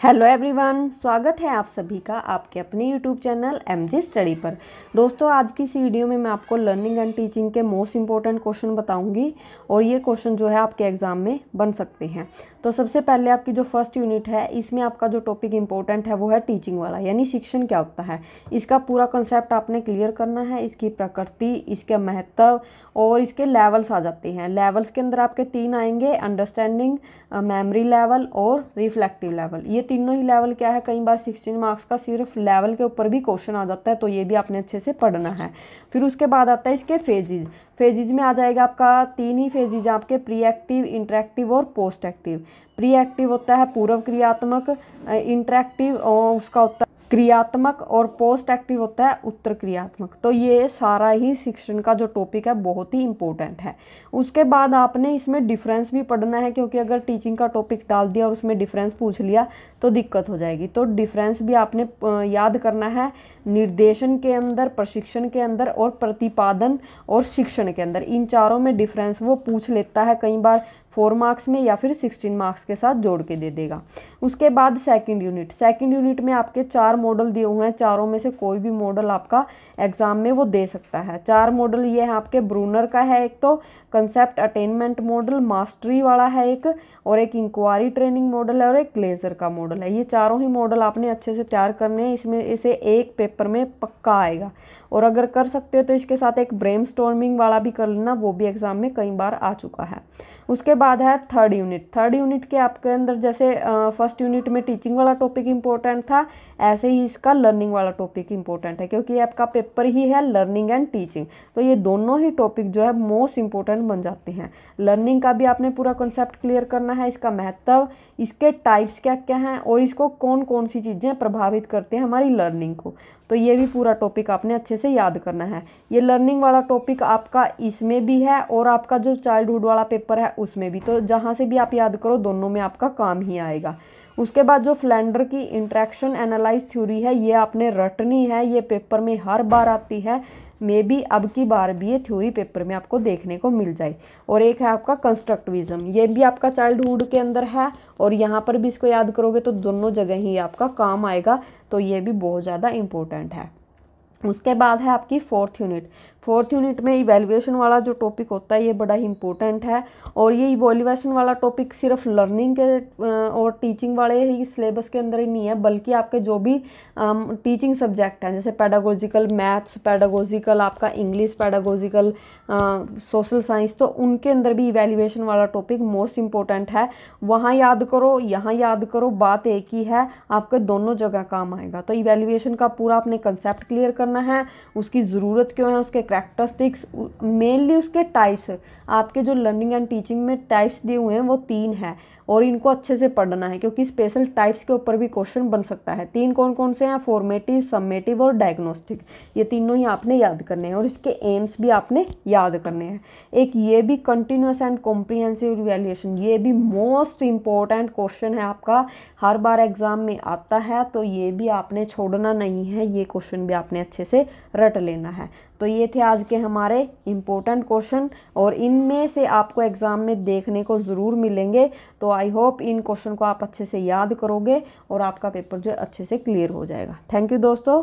Hello everyone, स्वागत है आप सभी का आपके अपने यूट्यूब चैनल एमजे स्टडी पर। दोस्तों, आज की इस वीडियो में मैं आपको लर्निंग एंड टीचिंग के मोस्ट इंपॉर्टेंट क्वेश्चन बताऊंगी और ये क्वेश्चन जो है आपके एग्जाम में बन सकते हैं। तो सबसे पहले आपकी जो फर्स्ट यूनिट है, इसमें आपका जो टॉपिक इंपॉर्टेंट है वो है टीचिंग वाला, यानी शिक्षण क्या होता है। इसका पूरा कंसेप्ट आपने क्लियर करना है, इसकी प्रकृति, इसके महत्व और इसके लेवल्स आ जाते हैं। लेवल्स के अंदर आपके 3 आएंगे, अंडरस्टैंडिंग, मेमोरी लेवल और रिफ्लेक्टिव लेवल। ये तीनों ही लेवल क्या है, कई बार 16 मार्क्स का सिर्फ लेवल के ऊपर भी क्वेश्चन आ जाता है, तो ये भी आपने अच्छे से पढ़ना है। फिर उसके बाद आता है इसके फेजेज। फेजेज में आ जाएगा आपका 3 ही फेजेज आपके, प्री एक्टिव, इंटरेक्टिव और पोस्ट एक्टिव। प्री एक्टिव होता है पूर्व क्रियात्मक, इंटरेक्टिव और उसका होता है क्रियात्मक और पोस्ट एक्टिव होता है उत्तर क्रियात्मक। तो ये सारा ही शिक्षण का जो टॉपिक है बहुत ही इंपॉर्टेंट है। उसके बाद आपने इसमें डिफरेंस भी पढ़ना है, क्योंकि अगर टीचिंग का टॉपिक डाल दिया और उसमें डिफरेंस पूछ लिया तो दिक्कत हो जाएगी। तो डिफरेंस भी आपने याद करना है, निर्देशन के अंदर, प्रशिक्षण के अंदर और प्रतिपादन और शिक्षण के अंदर। इन चारों में डिफरेंस वो पूछ लेता है, कई बार 4 मार्क्स में या फिर 16 मार्क्स के साथ जोड़ के दे देगा। उसके बाद सेकंड यूनिट। सेकंड यूनिट में आपके 4 मॉडल दिए हुए हैं, चारों में से कोई भी मॉडल आपका एग्जाम में वो दे सकता है। 4 मॉडल ये है आपके, ब्रूनर का है एक, तो कंसेप्ट अटेनमेंट मॉडल, मास्टरी वाला है एक, और एक इंक्वायरी ट्रेनिंग मॉडल है और एक ग्लेजर का मॉडल है। ये चारों ही मॉडल आपने अच्छे से तैयार करने हैं, इसमें इसे एक पेपर में पक्का आएगा। और अगर कर सकते हो तो इसके साथ एक ब्रेनस्टॉर्मिंग वाला भी कर लेना, वो भी एग्जाम में कई बार आ चुका है। उसके बाद है थर्ड यूनिट। थर्ड यूनिट के आपके अंदर जैसे फर्स्ट यूनिट में टीचिंग वाला टॉपिक इंपॉर्टेंट था, ऐसे ही इसका लर्निंग वाला टॉपिक इंपॉर्टेंट है, क्योंकि आपका पेपर ही है लर्निंग एंड टीचिंग। तो ये दोनों ही टॉपिक जो है मोस्ट इंपॉर्टेंट बन जाते हैं। लर्निंग का भी आपने पूरा कॉन्सेप्ट क्लियर करना है, इसका महत्व, इसके टाइप्स क्या क्या हैं और इसको कौन कौन सी चीज़ें प्रभावित करते हैं हमारी लर्निंग को। तो ये भी पूरा टॉपिक आपने अच्छे से याद करना है। ये लर्निंग वाला टॉपिक आपका इसमें भी है और आपका जो चाइल्डहुड वाला पेपर है उसमें भी, तो जहाँ से भी आप याद करो दोनों में आपका काम ही आएगा। उसके बाद जो फ्लेंडर की इंट्रैक्शन एनालाइज थ्योरी है, ये आपने रटनी है, ये पेपर में हर बार आती है, मे बी अब की बार भी ये थ्योरी पेपर में आपको देखने को मिल जाए। और एक है आपका कंस्ट्रक्टिविज्म, ये भी आपका चाइल्डहुड के अंदर है और यहाँ पर भी इसको याद करोगे तो दोनों जगह ही आपका काम आएगा, तो ये भी बहुत ज़्यादा इम्पोर्टेंट है। उसके बाद है आपकी फोर्थ यूनिट। फोर्थ यूनिट में इवैल्यूएशन वाला जो टॉपिक होता है ये बड़ा ही इंपॉर्टेंट है, और ये इवैल्यूएशन वाला टॉपिक सिर्फ लर्निंग के और टीचिंग वाले ही सिलेबस के अंदर ही नहीं है, बल्कि आपके जो भी टीचिंग सब्जेक्ट हैं, जैसे पेडागोजिकल मैथ्स, पेडागोजिकल आपका इंग्लिश, पेडागोजिकल सोशल साइंस, तो उनके अंदर भी इवैल्यूएशन वाला टॉपिक मोस्ट इंपॉर्टेंट है। वहाँ याद करो, यहाँ याद करो, बात एक ही है, आपके दोनों जगह काम आएगा। तो इवैल्यूएशन का पूरा अपने कंसेप्ट क्लियर करना है, उसकी ज़रूरत क्यों है, उसके कैरेक्टरिस्टिक्स, मेनली उसके टाइप्स। आपके जो लर्निंग एंड टीचिंग में टाइप्स दिए हुए हैं वो 3 हैं और इनको अच्छे से पढ़ना है, क्योंकि स्पेशल टाइप्स के ऊपर भी क्वेश्चन बन सकता है। 3 कौन कौन से हैं, फॉर्मेटिव, समेटिव और डायग्नोस्टिक। ये तीनों ही आपने याद करने हैं और इसके एम्स भी आपने याद करने हैं। एक ये भी कंटिन्यूअस एंड कॉम्प्रिहेंसिव इवैल्यूएशन, ये भी मोस्ट इंपॉर्टेंट क्वेश्चन है आपका, हर बार एग्जाम में आता है, तो ये भी आपने छोड़ना नहीं है, ये क्वेश्चन भी आपने अच्छे से रट लेना है। तो ये थे आज के हमारे इम्पोर्टेंट क्वेश्चन और इनमें से आपको एग्जाम में देखने को ज़रूर मिलेंगे। तो आई होप इन क्वेश्चन को आप अच्छे से याद करोगे और आपका पेपर जो अच्छे से क्लियर हो जाएगा। थैंक यू दोस्तों।